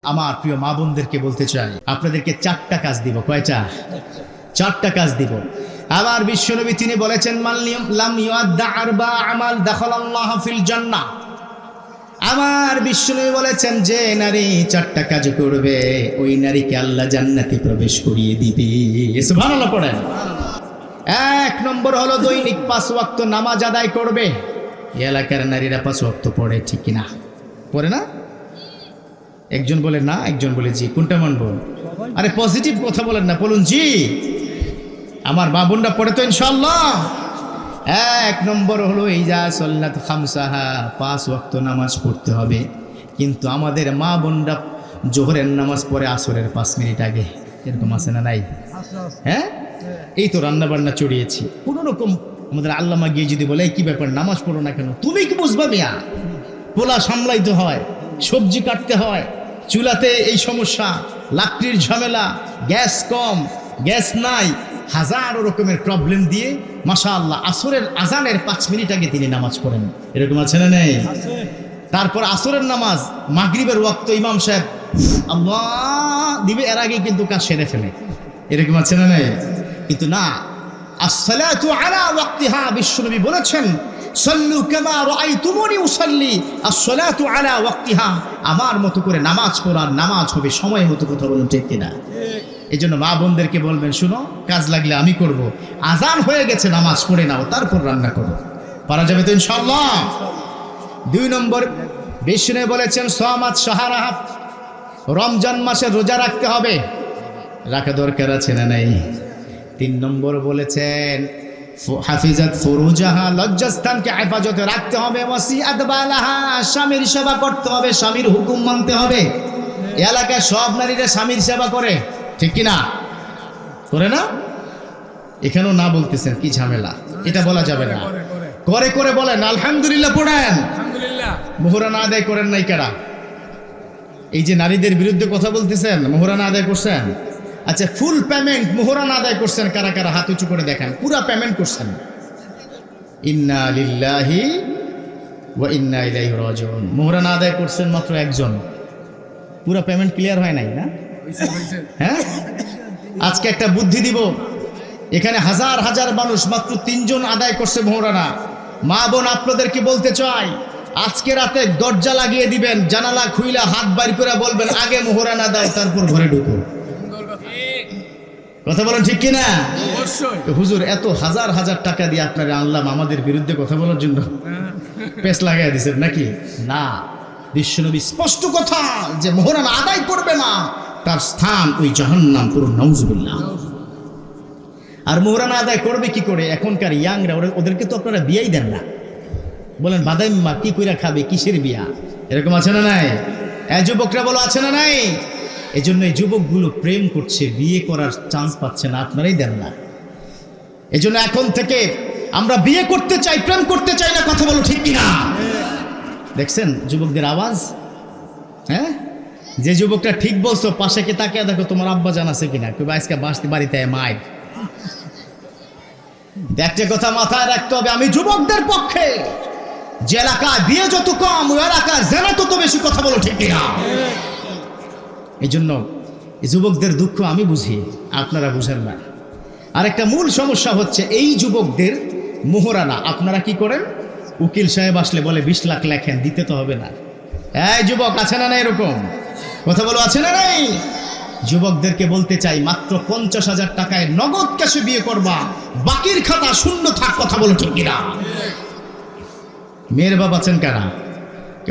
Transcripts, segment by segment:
আমার প্রিয় মা বোনদেরকে বলতে চাই, আপনাদেরকে 4টা কাজ দিব। কয়টা? 4টা কাজ দিব। আবার বিশ্বনবী তিনি বলেছেন, মান লাম ইউআদ্দা আরবা আমাল দাখালাল্লাহু ফিল জান্নাহ। আমার বিশ্বনবী বলেছেন, যে নারী 4টা কাজ করবে ওই নারীকে আল্লাহ জান্নাতে প্রবেশ করিয়ে দিবে। সুবহানাল্লাহ পড়েন। 1 নম্বর হলো দৈনিক 5 ওয়াক্ত নামাজ আদায় করবে। এই এলাকার নারীরা 5 ওয়াক্ত পড়ে, ঠিক কিনা? পড়ে না? একজন বলে না, একজন বলে জি। কোনটা মানবো? আরে পজিটিভ কথা বলেন না, বলুন জি। আমার মা বোনরা পড়ে তো ইনশাআল্লাহ। 1 নম্বর হলো এই যা সালাত খামসাহা, 5 ওয়াক্ত নামাজ পড়তে হবে। কিন্তু আমাদের মা বোনরা জোহরের নামাজ পড়ে আসরের 5 মিনিট আগে। এরকম আছে না নাই? হ্যাঁ, এই তো রান্না বান্না চড়িয়েছি কোনো রকম। আমাদের আল্লামা গিয়ে যদি বলে কি ব্যাপার নামাজ পড়ো না কেন, তুমি কি বুঝবা মিয়া? পোলা সামলাইতে হয়, সবজি কাটতে হয়, চুলাতে এই সমস্যা, লাকড়ির ঝামেলা, গ্যাস কম, গ্যাস নাই, হাজারো রকমের প্রবলেম দিয়ে মাশাআল্লাহ আসরের আজানের 5 মিনিট আগে তিনি নামাজ পড়েন। এরকম আছে না নেই? তারপর আসরের নামাজ, মাগরিবের ওয়াক্ত ইমাম সাহেব আল্লাহ দিবে, এর আগে কিন্তু কাজ সেরে ফেলে। এরকম আছে না নেই? কিন্তু না, আসসালাতু আলা ওয়াক্তিহা, বিশ্বনবী বলেছেন সাল্লু কামা রাআইতুমুনি উসাল্লি, আসসালাতু আলা ওয়াক্তিহা, আমার মতো করে নামাজ পড়ার, নামাজ হবে সময় মতো। কথা বলুন ঠিক কিনা? এই জন্য মা বোনদেরকে বলবেন, শুনো, কাজ লাগলে আমি করব, আজান হয়ে গেছে নামাজ পড়ে নাও, তারপর রান্না করো। পারা যাবে তো ইনশাআল্লাহ? 2 নম্বর বিষ্ণু বলেছেন সামাত শাহরাহ, রমজান মাসে রোজা রাখতে হবে। রাখা দরকার আছে না নাই? 3 নম্বর বলেছেন হাফিজাত ফুরুজাহা, লজ্জাস্থানকে হেফাজতে রাখতে হবে। ওয়াসিআত বালাহা, স্বামীর সেবা করতে হবে, স্বামীর হুকুম মানতে হবে। এলাকায় সব নারীরা স্বামীর সেবা করে, ঠিক কিনা? করে না? এখানেও না বলতেছেন, কি ঝামেলা, এটা বলা যাবে না। করে করে বলেন আলহামদুলিল্লাহ পড়েন। মোহরানা আদায় করেন নাই কারা? এই যে নারীদের বিরুদ্ধে কথা বলতেছেন, মোহরানা আদায় করছেন? আচ্ছা, ফুল পেমেন্ট মোহরানা আদায় করছেন কারা কারা? হাত উঁচু করে দেখান। পুরা পেমেন্ট করছেন? ইন্না লিল্লাহি ওয়া ইন্না ইলাইহি রাজিউন। মোহরানা আদায় করছেন মাত্র 1 জন। পুরা পেমেন্ট ক্লিয়ার হয় নাই না? হ্যাঁ, আজকে একটা বুদ্ধি দিব, এখানে হাজার হাজার মানুষ, মাত্র 3 জন আদায় করছে মোহরানা। মা বোন আপনাদেরকে বলতে চাই, আজকে রাতে দরজা লাগিয়ে দিবেন, জানালা খুইলা হাত বাইর করে বলবেন আগে মোহরানা দাও, তারপর ঘরে ঢুকো। কথা বলেন ঠিক কিনা? হুজুর এত হাজার হাজার টাকা দিয়ে আপনারা আনলাম আমাদের বিরুদ্ধে কথা বলার জন্য, পেস লাগাই দিয়েছেন নাকি? না, বিশ্বনবী স্পষ্ট কথা যে মোহরানা আদায় করবে না, তার স্থান ওই জাহান্নাম, পুরো নাউজুবিল্লাহ। আর মোহরানা আদায় করবে কি করে? এখনকার ইয়াংরা, ওদেরকে তো আপনারা বিয়েই দেন না। বলেন বাদাইম্মা কি কইরা খাবে, কিসের বিয়া? এরকম আছে না নাই? যুবকরা বলো আছে না নাই? এই জন্য এই যুবকগুলো প্রেম করছে, বিয়ে করার চান্স পাচ্ছে না, আপনারাই দেন না। এই জন্য এখন থেকে আমরা বিয়ে করতে চাই, প্রেম করতে চাই না। কথা বলো ঠিক কিনা? দেখছেন যুবকদের আওয়াজ? হ্যাঁ, যে যুবকটা ঠিক বলছো পাশে কে তাকিয়ে দেখো তোমার আব্বা জান আছে কিনা। কেউ আজকে বাসতে বাড়িতে মায়ের। একটা কথা মাথায় রাখতে হবে, আমি যুবকদের পক্ষে। যে এলাকায় বিয়ে যত কম, ওই এলাকায় জেনা তত বেশি। কথা বলো ঠিক কিনা? এই জন্য যুবকদের দুঃখ আমি বুঝি, আপনারা বুঝেন না। আর একটা মূল সমস্যা হচ্ছে এই যুবকদের মোহরানা আপনারা কি করেন? উকিল সাহেব আসলে বলে 20 লাখ লেখেন, দিতে তো হবে না। এই যুবক আছে না না এরকম? কথা বলো আছে না নাই? যুবকদেরকে বলতে চাই, মাত্র 50,000 টাকায় নগদ ক্যাশে বিয়ে করবা, বাকির খাতা শূন্য থাক। কথা বলো ঠিক কিনা? মেয়ের বাপ আছেন কারা?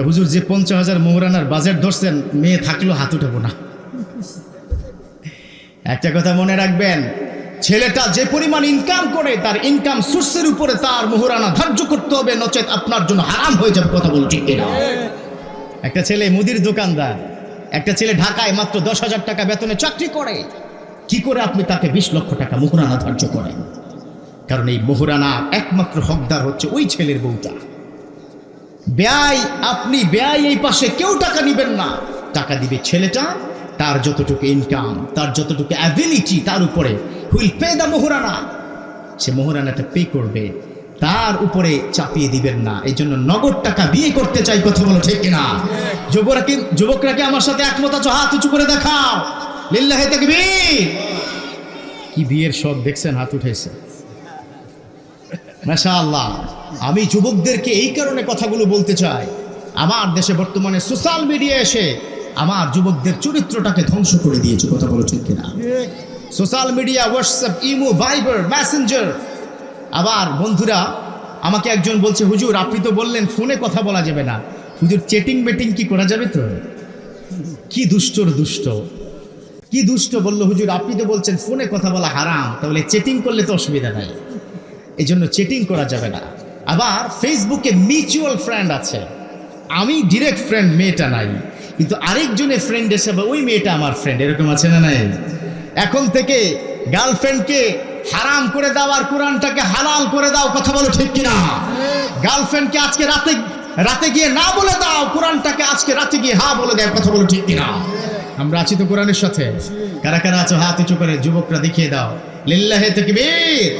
হুজুর যে 50,000 মোহরানার বাজেট ধরছেন, মেয়ে থাকলেও হাত উঠাবো না। একটা কথা মনে রাখবেন, ছেলেটা যে পরিমাণ ইনকাম করে তার ইনকাম সোর্সের উপরে তার মোহরানা ধার্য করতে হবে, নচেত আপনার জন্য হারাম হয়ে যাবে। কথা বলো ঠিক কিনা? একটা ছেলে মুদির দোকানদার, একটা ছেলে ঢাকায় মাত্র 10,000 টাকা বেতনে চাকরি করে, কি করে আপনি তাকে 20 লক্ষ টাকা মোহরানা ধার্য করেন? কারণ এই মোহরানা একমাত্র হকদার হচ্ছে ওই ছেলের বউটা। ব্যয়, আপনি ব্যয় এই পাশে কেউ টাকা নিবেন না, টাকা দিবে ছেলেটা। তার যতটুকু ইনকাম, তার যতটুকু অ্যাবিলিটি, তার উপরে হুইল পে দ্য মোহরানা। সে মোহরানাটা পে করবে। তার উপরে চাপিয়ে দিবেন না। এই জন্য নগদ টাকা বিয়ে করতে চাই, কথা বলো ঠিক কিনা? যুবকরা কি আমার সাথে একমত আছো? হাত উঁচু করে দেখাও, লিল্লাহি তাকবীর। কি বিয়ের সব দেখছেন, হাত উঠেছে, মাশাআল্লাহ। আমি যুবকদেরকে এই কারণে কথাগুলো বলতে চাই, আমার দেশে বর্তমানে সোশ্যাল মিডিয়া এসে আমার যুবকদের চরিত্রটাকে ধ্বংস করে দিয়েছে, কথা বলো ঠিক কিনা? Social media, WhatsApp, Imo, Viber, Messenger. আবার বন্ধুরা আমাকে একজন বলছে, হুজুর আপনি তো বললেন ফোনে কথা বলা যাবে না, হুজুর চ্যাটিং বেটিং কি করা যাবে? তো কি দুষ্টর দুষ্ট, কি দুষ্ট বললো, হুজুর আপনি তো বলছেন ফোনে কথা বলা হারাম, তাহলে চ্যাটিং করলে তো অসুবিধা নাই, এই জন্য চ্যাটিং করা যাবে না। আবার ফেসবুকে মিউচুয়াল ফ্রেন্ড আছে, আমি ডিরেক্ট ফ্রেন্ড মেয়েটা নাই, কিন্তু আরেকজনের ফ্রেন্ড হিসেবে ওই মেয়েটা আমার ফ্রেন্ড, এরকম আছে না নাই? এখন থেকে গার্লফ্রেন্ডকে হারাম করে দাও আর কোরআনটাকে হালাল করে দাও, কথা বলো ঠিক কিনা? গার্লফ্রেন্ডকে আজকে রাতে গিয়ে না বলে দাও, কোরআনটাকে আজকে রাতে গিয়ে হা বলে দাও, কথা বলো ঠিক কিনা? আমরা আছি তো কোরআনের সাথে? কারা কারা আছো হাত উঁচু করে, যুবকরা দেখিয়ে দাও, লিল্লাহি তাকবীর।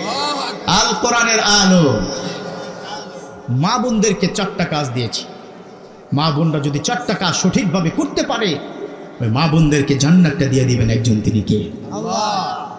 আল কোরআনের আলো। মা বোনদেরকে 4টা কাজ দিয়েছি, মা বোনরা যদি 4টা কাজ সঠিকভাবে করতে পারে, ওই মা বোনদেরকে জান্নাতটা দিয়ে দিবেন একজন, তিনি কে? আল্লাহ।